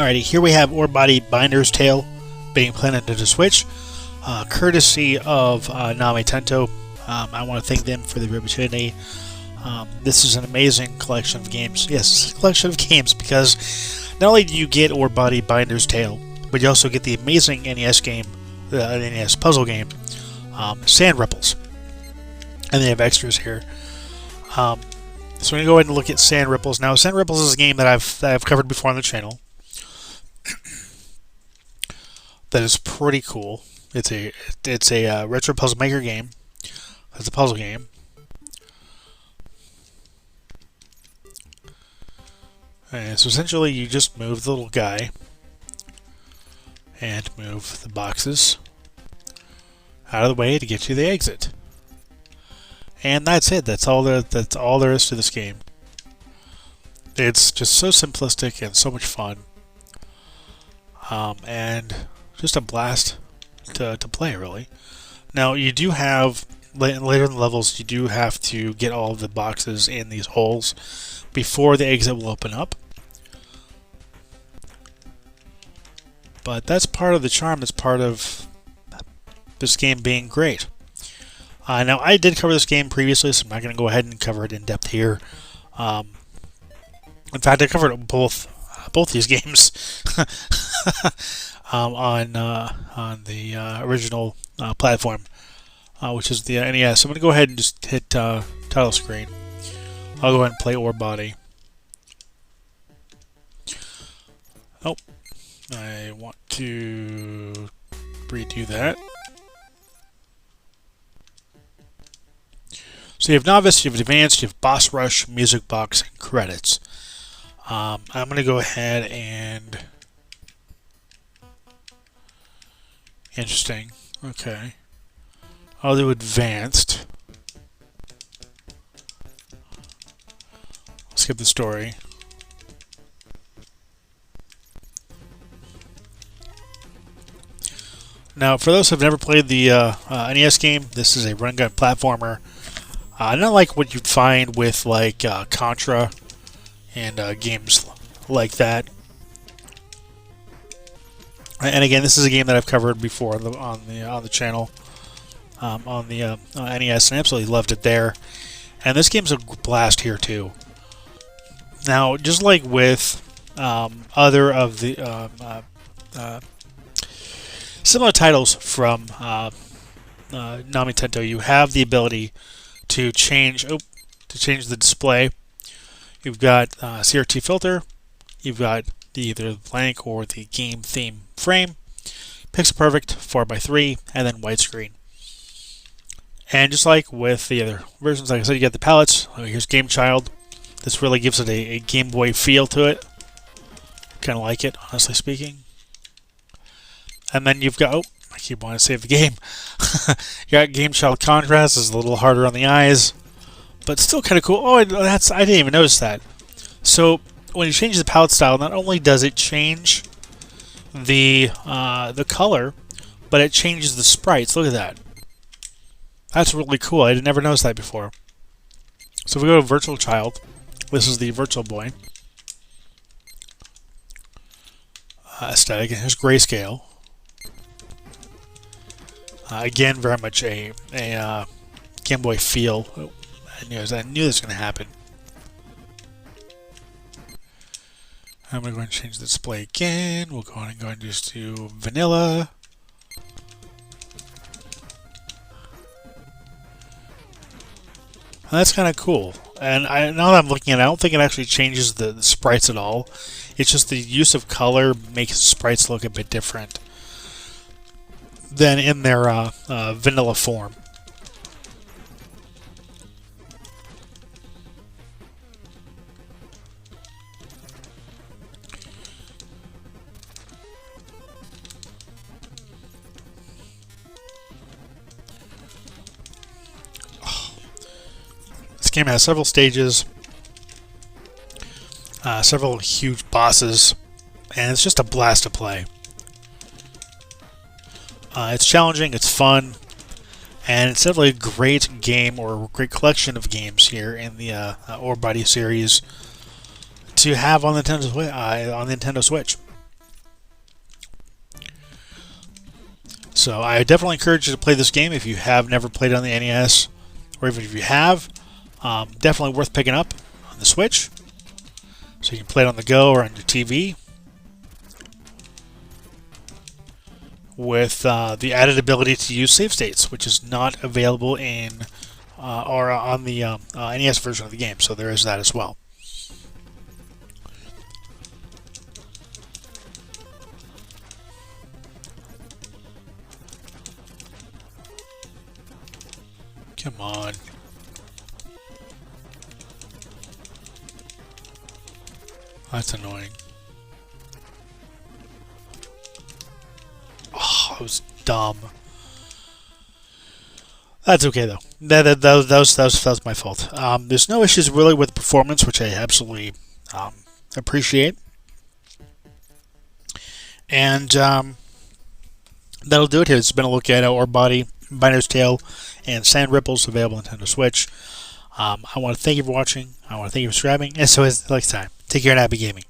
Alrighty, here we have Orebody Binder's Tale being played on Nintendo Switch, courtesy of Nami Tento. I want to thank them for the opportunity. This is an amazing collection of games. Yes, it's a collection of games because not only do you get Orebody Binder's Tale, but you also get the amazing NES game, the NES puzzle game, Sand Ripples. And they have extras here. So I'm going to go ahead and look at Sand Ripples. Now, Sand Ripples is a game that I've covered before on the channel. That is pretty cool. It's a retro puzzle maker game. It's a puzzle game. And so essentially, you just move the little guy and move the boxes out of the way to get to the exit. And that's it. That's all there is to this game. It's just so simplistic and so much fun. And just a blast to play, really. Now, you do have, later in the levels, you do have to get all of the boxes in these holes before the exit will open up. But that's part of the charm. That's part of this game being great. Now, I did cover this game previously, so I'm not going to go ahead and cover it in depth here. In fact, I covered both these games on the original platform, which is the NES. So I'm going to go ahead and just hit title screen. I'll go ahead and play Orebody. Oh, I want to redo that. So you have Novice, you have Advanced, you have Boss Rush, Music Box, and Credits. I'm going to go ahead and... Interesting. Okay. I'll do Advanced. Skip the story. Now, for those who have never played the NES game, this is a run-gun platformer. Not like what you'd find with like Contra and games like that. And again, this is a game that I've covered before on the channel, on the NES, and I absolutely loved it there. And this game's a blast here too. Now, just like with other of the similar titles from Nami Tento, you have the ability to change the display. You've got CRT filter. You've got either the blank or the game theme frame. Pixel perfect 4:3, and then widescreen. And just like with the other versions, like I said, you get the palettes. Here's Game Child. This really gives it a Game Boy feel to it. Kind of like it, honestly speaking. And then you've got, I keep wanting to save the game. You got Game Child contrast, is a little harder on the eyes, but still kind of cool. Oh, I didn't even notice that. So when you change the palette style, not only does it change the color, but it changes the sprites. Look at that. That's really cool. I never noticed that before. So if we go to Virtual Child, this is the Virtual Boy. Aesthetic, and here's grayscale. Again, very much a Game Boy feel. Oh, I knew this was going to happen. I'm going to go ahead and change the display again. We'll go on and just do vanilla. And that's kind of cool. And now that I'm looking at it, I don't think it actually changes the sprites at all. It's just the use of color makes sprites look a bit different than in their vanilla form. This game has several stages, several huge bosses, and it's just a blast to play. It's challenging, it's fun, and it's definitely a great game or a great collection of games here in the Orebody series to have on the Nintendo Switch. So I definitely encourage you to play this game if you have never played it on the NES, or even if you have. Definitely worth picking up on the Switch, so you can play it on the go or on your TV. With the added ability to use save states, which is not available in or on the NES version of the game. So there is that as well. Come on. That's annoying. Oh, it was dumb. That's okay though. That was my fault. There's no issues really with performance, which I absolutely appreciate. And that'll do it here. It's been a look at Orebody, Binder's Tale, and Sand Ripples, available on Nintendo Switch. I want to thank you for watching. I want to thank you for subscribing. And so, as next time, take care and happy gaming.